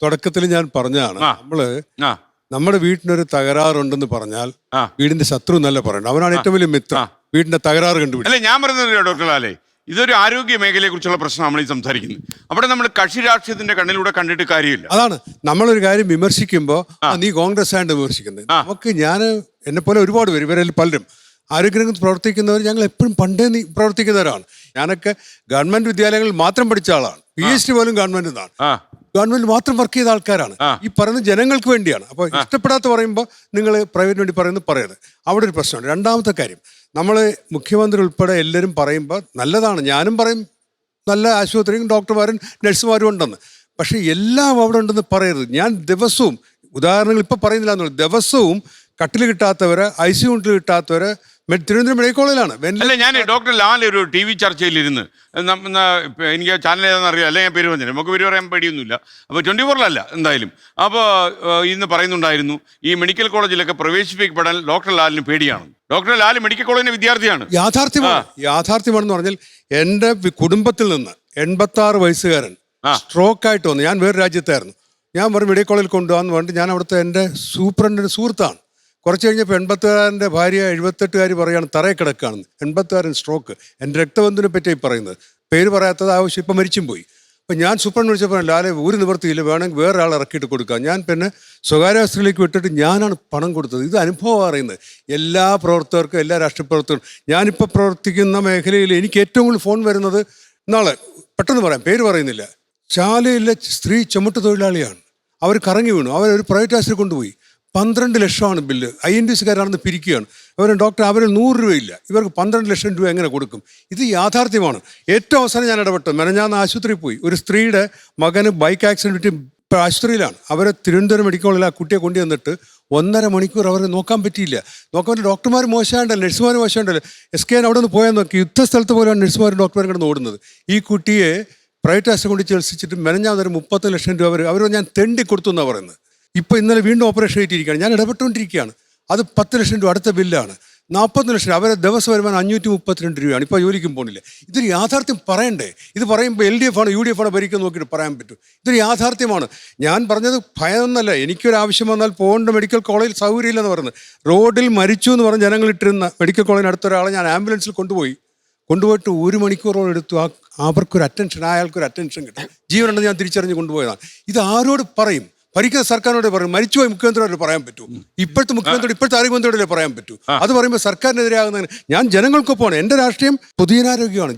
തുടക്കത്തിൽ ഞാൻ പറഞ്ഞതാണ് ആ. നമ്മള് ആ നമ്മുടെ വീട്ടിനൊരു തകരാറുണ്ടെന്ന് പറഞ്ഞാൽ ആ. വീടിന്റെ ശത്രു എന്നല്ല പറയണം, അവനാണ് ഏറ്റവും വലിയ മിത്രം. വീടിന്റെ തകരാറ് കണ്ടുപിടിക്കും. അല്ലെ ഞാൻ പറയുന്നത് ഡോക്ടർ ലാലേ, ഇതൊരു ആരോഗ്യ മേഖലയെ കുറിച്ചുള്ള പ്രശ്നം നമ്മൾ ഈ സംസാരിക്കുന്നത്. അവിടെ നമ്മൾ കക്ഷി രാഷ്ട്രീയത്തിന്റെ കണ്ണിലൂടെ കണ്ടിട്ട് കാര്യമില്ല. അതാണ് നമ്മളൊരു കാര്യം വിമർശിക്കുമ്പോ നീ കോൺഗ്രസ് ആയിട്ട് വിമർശിക്കുന്നത്. നമുക്ക് എന്നെ പോലെ ഒരുപാട് പേര്, ഇവരിൽ പലരും ആരോഗ്യരംഗത്ത് പ്രവർത്തിക്കുന്നവർ ഞങ്ങൾ എപ്പോഴും പണ്ടേ പ്രവർത്തിക്കുന്നവരാണ്. ഞാനൊക്കെ ഗവൺമെന്റ് വിദ്യാലയങ്ങളിൽ മാത്രം പഠിച്ച ആളാണ്. PhD പോലും ഗവൺമെന്റ് നിന്നാണ്. ഗവൺമെന്റ് മാത്രം വർക്ക് ചെയ്ത ആൾക്കാരാണ്. ഈ പറയുന്നത് ജനങ്ങൾക്ക് വേണ്ടിയാണ്. അപ്പോൾ ഇഷ്ടപ്പെടാത്ത പറയുമ്പോൾ നിങ്ങൾ പ്രൈവറ്റിന് വേണ്ടി പറയുന്നത് പറയരുത്. അവിടെ ഒരു പ്രശ്നമുണ്ട്. രണ്ടാമത്തെ കാര്യം, നമ്മൾ മുഖ്യമന്ത്രി ഉൾപ്പെടെ എല്ലാവരും പറയുമ്പോൾ നല്ലതാണ്, ഞാനും പറയും നല്ല ആശുപത്രിയും ഡോക്ടർമാരും നഴ്സുമാരും ഉണ്ടെന്ന്. പക്ഷെ എല്ലാം അവിടെ ഉണ്ടെന്ന് പറയരുത്. ഞാൻ ദിവസവും ഉദാഹരണങ്ങൾ ഇപ്പം പറയുന്നില്ല എന്നുള്ളത്, ദിവസവും കട്ടിൽ കിട്ടാത്തവര്, ICU യൂണിറ്റിൽ കിട്ടാത്തവര് തിരുവനന്തപുരം മെഡിക്കൽ കോളേജിലാണ്. അല്ല, ഞാൻ ഡോക്ടർ ലാൽ ഒരു TV ചർച്ചയിലിരുന്ന് എനിക്ക് ചാനൽ ഏതാണെന്ന് അറിയാം, അല്ലെ ഞാൻ പേര് പറഞ്ഞില്ല, നമുക്ക് പേര് പറയാൻ പേടിയൊന്നുമില്ല. അപ്പോൾ 24-ലല്ല എന്തായാലും. അപ്പോൾ ഇന്ന് പറയുന്നുണ്ടായിരുന്നു ഈ മെഡിക്കൽ കോളേജിലൊക്കെ പ്രവേശിപ്പിക്കപ്പെടാൻ ഡോക്ടർ ലാലിന് പേടിയാണ്. ഡോക്ടർ ലാൽ മെഡിക്കൽ കോളേജിന്റെ വിദ്യാർത്ഥിയാണ്. യാഥാർത്ഥ്യമാണെന്ന് പറഞ്ഞാൽ എൻ്റെ കുടുംബത്തിൽ നിന്ന് 86 വയസ്സുകാരൻ സ്ട്രോക്ക് ആയിട്ട് വന്നു. ഞാൻ വേറെ രാജ്യത്തായിരുന്നു. ഞാൻ വെറും മെഡിക്കൽ കോളേജിൽ കൊണ്ടുപോകാന്ന് പറഞ്ഞിട്ട് ഞാൻ അവിടുത്തെ എൻ്റെ സൂപ്രണ്ടിൻ്റെ സുഹൃത്താണ്. കുറച്ച് കഴിഞ്ഞപ്പോൾ 80-കാരൻ്റെ ഭാര്യ 78-കാരി പറയുകയാണ് തറയെ കിടക്കുകയാണെന്ന്. 80-കാരൻ സ്ട്രോക്ക്. എൻ്റെ രക്തബന്ധുവിനെ പറ്റിയായി പറയുന്നത്, പേര് പറയാത്തത് ആവശ്യം. ഇപ്പം മരിച്ചും പോയി. അപ്പം ഞാൻ സൂപ്രണ്ട് വിളിച്ചപ്പോൾ ലാലെ ഒരു നിവൃത്തിയില്ല, വേണമെങ്കിൽ വേറൊരാൾ ഇറക്കിയിട്ട് കൊടുക്കാം. ഞാൻ പിന്നെ സ്വകാര്യ ആശുപത്രിയിലേക്ക് വിട്ടിട്ട് ഞാനാണ് പണം കൊടുത്തത്. ഇത് അനുഭവം അറിയുന്നത് എല്ലാ പ്രവർത്തകർക്കും, എല്ലാ രാഷ്ട്രീയ പ്രവർത്തകർക്കും. ഞാനിപ്പോൾ പ്രവർത്തിക്കുന്ന മേഖലയിൽ എനിക്ക് ഏറ്റവും കൂടുതൽ ഫോൺ വരുന്നത്, നാളെ പെട്ടെന്ന് പറയാം, പേര് പറയുന്നില്ല, ചാലയിലെ സ്ത്രീ ചുമട്ട് തൊഴിലാളിയാണ്. അവർ കറങ്ങി വീണു. അവരൊരു പ്രൈവറ്റ് ആശുപത്രി കൊണ്ടുപോയി. 12 ലക്ഷമാണ് ബില്ല്. INTSകാരാണെന്ന് പിരിക്കുകയാണ്. അവരിൽ 100 രൂപയില്ല. ഇവർക്ക് 12 ലക്ഷം രൂപ എങ്ങനെ കൊടുക്കും? ഇത് യാഥാർത്ഥ്യമാണ്. ഏറ്റവും അവസാനം ഞാൻ ഇടപെട്ടു. മെനഞ്ഞാന്ന് ആശുപത്രിയിൽ പോയി. ഒരു സ്ത്രീയുടെ മകന് ബൈക്ക് ആക്സിഡൻറ്റ് പറ്റി ആശുപത്രിയിലാണ്. അവരെ തിരുവനന്തപുരം മെഡിക്കൽ കോളേജിൽ ആ കുട്ടിയെ കൊണ്ടുവന്നിട്ട് 1.5 മണിക്കൂർ അവരെ നോക്കാൻ പറ്റിയില്ല. നോക്കാൻ ഡോക്ടർമാർ മോശമുണ്ടല്ലോ, നഴ്സുമാർ മോശമുണ്ടല്ലോ. SKN അവിടെ നിന്ന് പോയാൽ നോക്കി യുദ്ധസ്ഥലത്ത് പോലെയാണ് നഴ്സുമാരും ഡോക്ടർമാരും കിടന്ന് ഓടുന്നത്. ഈ കുട്ടിയെ പ്രൈവറ്റ് ആശുപത്രി കൊണ്ട് ചികിത്സിച്ചിട്ട് മെനഞ്ഞാന്നൊരു 30 ലക്ഷം രൂപ അവർ ഞാൻ തെണ്ടി കൊടുത്തു എന്നാണ് പറയുന്നത്. ഇപ്പോൾ ഇന്നലെ വീണ്ടും ഓപ്പറേഷൻ ആയിട്ടിരിക്കുകയാണ്. ഞാൻ ഇടപെട്ടുകൊണ്ടിരിക്കുകയാണ്. അത് 10 ലക്ഷം രൂപ അടുത്ത ബില്ലാണ്. 40 ലക്ഷം അവരെ ദിവസം വരുമാനം 532 രൂപയാണ്. ഇപ്പോൾ ജോലിക്കും പോകുന്നില്ല. ഇതൊരു യാഥാർത്ഥ്യം പറയണ്ടേ? ഇത് പറയുമ്പോൾ LDF ആണ് UDF ആണ് ഭരിക്കുന്നത് നോക്കിയിട്ട് പറയാൻ പറ്റും. ഇതൊരു യാഥാർത്ഥ്യമാണ്. ഞാൻ പറഞ്ഞത് ഭയമൊന്നല്ല. എനിക്കൊരു ആവശ്യം വന്നാൽ പോകേണ്ട മെഡിക്കൽ കോളേജിൽ സൗകര്യമില്ലെന്ന് പറയുന്നത്. റോഡിൽ മരിച്ചു എന്ന് പറഞ്ഞ് ജനങ്ങളിട്ടിരുന്ന മെഡിക്കൽ കോളേജിന് അടുത്തൊരാളെ ഞാൻ ആംബുലൻസിൽ കൊണ്ടുപോയിട്ട് 1 മണിക്കൂറോളം എടുത്തു. അവർക്കൊരു അറ്റൻഷൻ, അയാൾക്കൊരു അറ്റൻഷൻ കിട്ടും. ജീവനുണ്ടെന്ന് ഞാൻ തിരിച്ചറിഞ്ഞ് കൊണ്ടുപോയതാണ്. ഇത് ആരോട് പറയും? ഭരിക്കുന്ന സർക്കാരിനോട് പറയും. മരിച്ചുപോയി മുഖ്യമന്ത്രിയോട് പറയാൻ പറ്റൂ? ഇപ്പോഴത്തെ മുഖ്യമന്ത്രി, ഇപ്പോഴത്തെ ആരോഗ്യമന്ത്രിയോടല്ലേ പറയാൻ പറ്റൂ? അത് പറയുമ്പോൾ സർക്കാരിനെതിരെയാകുന്നതിന് ഞാൻ ജനങ്ങൾക്കൊപ്പമാണ്. എൻ്റെ രാഷ്ട്രീയം പൊതുജനാരോഗ്യമാണ്.